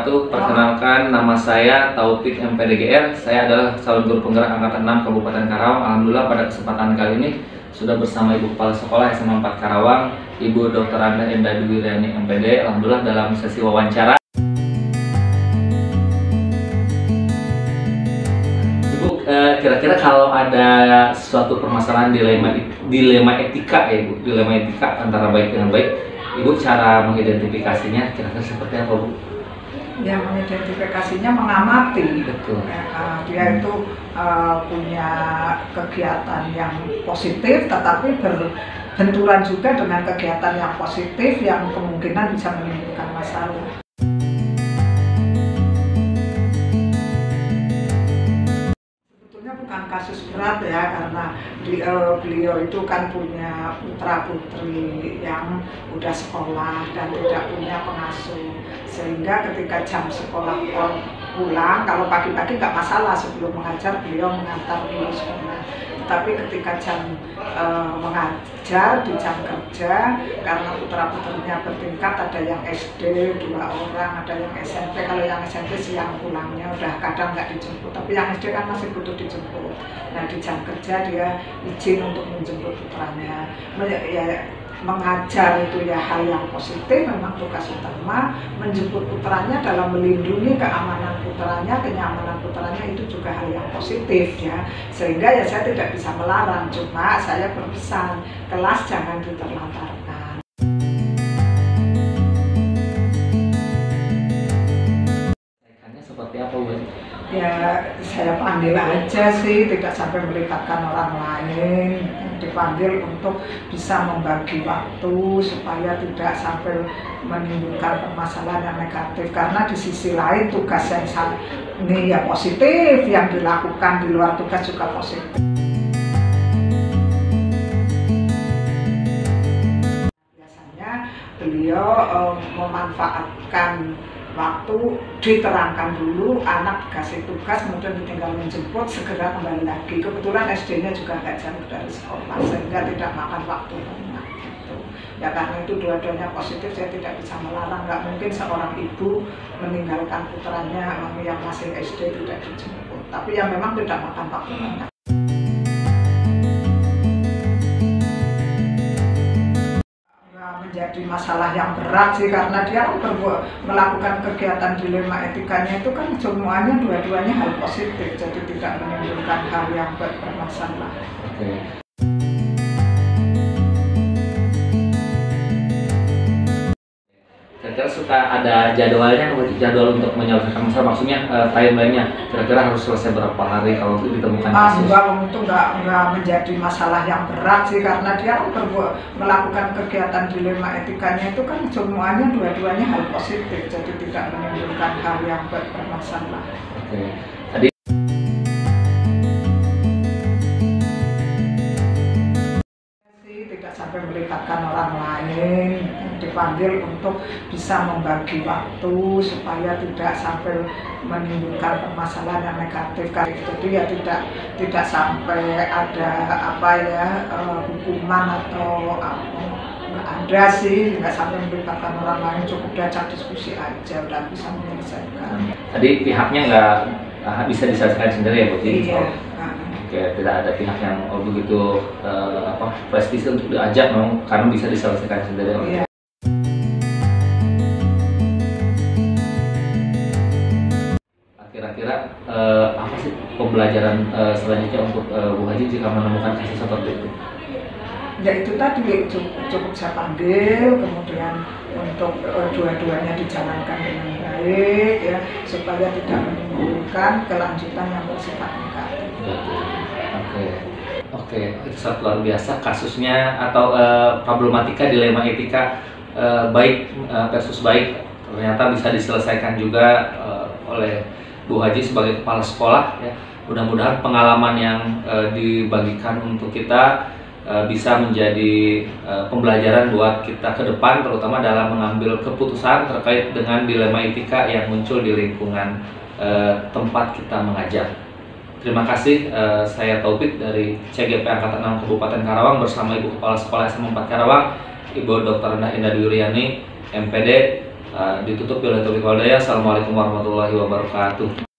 wabarakatuh. Perkenalkan, nama saya Taufik MPDGR. Saya adalah calon guru penggerak angkatan 6 Kabupaten Karawang. Alhamdulillah pada kesempatan kali ini sudah bersama Ibu Kepala Sekolah SMA 4 Karawang, Ibu Dr. Anda Endah Dwi Riani MPD. Alhamdulillah dalam sesi wawancara. Ibu, kira-kira kalau ada suatu permasalahan dilema etika ya Ibu, dilema etika antara baik dengan baik, Ibu cara mengidentifikasinya kira-kira seperti apa Bu? Ya, mengidentifikasinya mengamati. Betul. Dia itu punya kegiatan yang positif, tetapi berbenturan juga dengan kegiatan yang positif yang kemungkinan bisa menimbulkan masalah. Bukan kasus berat ya, karena beliau itu kan punya putra putri yang udah sekolah dan tidak punya pengasuh, sehingga ketika jam sekolah pulang, kalau pagi-pagi nggak masalah, sebelum mengajar beliau mengantar beliau sekolah. Tapi ketika jam mengajar di jam kerja, karena putra putrinya bertingkat, ada yang SD 2 orang, ada yang SMP. Kalau yang SMP siang pulangnya, udah kadang nggak dijemput, tapi yang SD kan masih butuh dijemput. Nah, di jam kerja dia izin untuk menjemput putranya. Ya, mengajar itu ya hal yang positif, memang tugas utama. Menjemput putranya dalam melindungi keamanan putranya, kenyamanan putranya, itu juga hal yang positif ya. Sehingga ya saya tidak bisa melarang, cuma saya berpesan kelas jangan diterlantarkan. Seperti apa Bu? Ya, saya panggil aja sih, tidak sampai melibatkan orang lain. Dipanggil untuk bisa membagi waktu supaya tidak sampai menimbulkan permasalahan yang negatif. Karena di sisi lain tugas yang ini ya positif, yang dilakukan di luar tugas juga positif. Biasanya beliau memanfaatkan waktu, diterangkan dulu, anak dikasih tugas, kemudian ditinggal menjemput, segera kembali lagi. Kebetulan SD-nya juga nggak jauh dari sekolah, sehingga tidak makan waktu banyak gitu. Ya karena itu dua-duanya positif, saya tidak bisa melarang. Nggak mungkin seorang ibu meninggalkan putranya yang masih SD tidak dijemput, tapi yang memang tidak makan waktu banyak. Menjadi masalah yang berat sih, karena dia melakukan kegiatan dilema etikanya itu kan semuanya dua-duanya hal positif, jadi tidak menimbulkan hal yang bermasalah. Kira-kira suka ada jadwalnya, jadwal untuk menyelesaikan masalah, maksudnya timeline-nya kira-kira harus selesai berapa hari kalau itu ditemukan kasus? Enggak, itu enggak menjadi masalah yang berat sih, karena dia melakukan kegiatan dilema etikanya itu kan semuanya dua-duanya hal positif, jadi tidak menimbulkan hal yang bermasalah. Oke. Tadi tidak sampai melibatkan orang lain, dipanggil untuk bisa membagi waktu supaya tidak sampai menimbulkan permasalahan yang negatif. Jadi ya tidak sampai ada apa ya hukuman atau nggak ada sih, nggak sampai melibatkan orang lain, cukup diajak diskusi aja udah bisa menyelesaikan. Tadi pihaknya nggak bisa diselesaikan sendiri ya Bu? Iya. Oke, tidak ada pihak yang begitu prestis untuk diajak memang, karena bisa diselesaikan sendiri. Iya. Kira-kira apa sih pembelajaran selanjutnya untuk Bu Haji jika menemukan kasus seperti itu? Ya itu tadi cukup saya panggil, kemudian untuk dua-duanya dijalankan dengan baik ya, supaya tidak menimbulkan kelanjutan yang bersifat negatif. Oke, itu sangat luar biasa kasusnya atau problematika dilema etika baik versus baik ternyata bisa diselesaikan juga oleh Bu Haji sebagai kepala sekolah ya. Mudah-mudahan pengalaman yang dibagikan untuk kita bisa menjadi pembelajaran buat kita ke depan, terutama dalam mengambil keputusan terkait dengan dilema etika yang muncul di lingkungan tempat kita mengajar. Terima kasih, saya Taufik dari CGP Angkatan 6 Kabupaten Karawang bersama Ibu Kepala Sekolah SMA 4 Karawang, Ibu Dr. Endah Dwi Riani, MPD. Ditutup oleh taufiq wal hidayah. Assalamualaikum warahmatullahi wabarakatuh.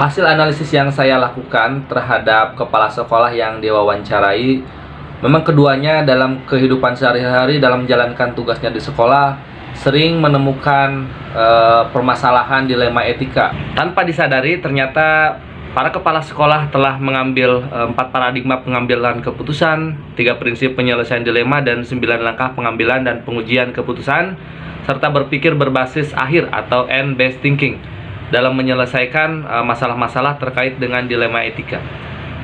Hasil analisis yang saya lakukan terhadap kepala sekolah yang diwawancarai, memang keduanya dalam kehidupan sehari-hari dalam menjalankan tugasnya di sekolah sering menemukan permasalahan dilema etika. Tanpa disadari, ternyata para kepala sekolah telah mengambil 4 paradigma pengambilan keputusan, 3 prinsip penyelesaian dilema, dan 9 langkah pengambilan dan pengujian keputusan, serta berpikir berbasis akhir atau end-based thinking dalam menyelesaikan masalah-masalah terkait dengan dilema etika.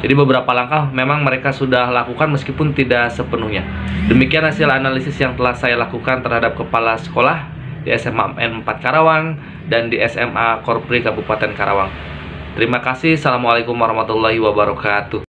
Jadi beberapa langkah memang mereka sudah lakukan meskipun tidak sepenuhnya. Demikian hasil analisis yang telah saya lakukan terhadap kepala sekolah di SMA N4 Karawang dan di SMA Korpri Kabupaten Karawang. Terima kasih. Assalamualaikum warahmatullahi wabarakatuh.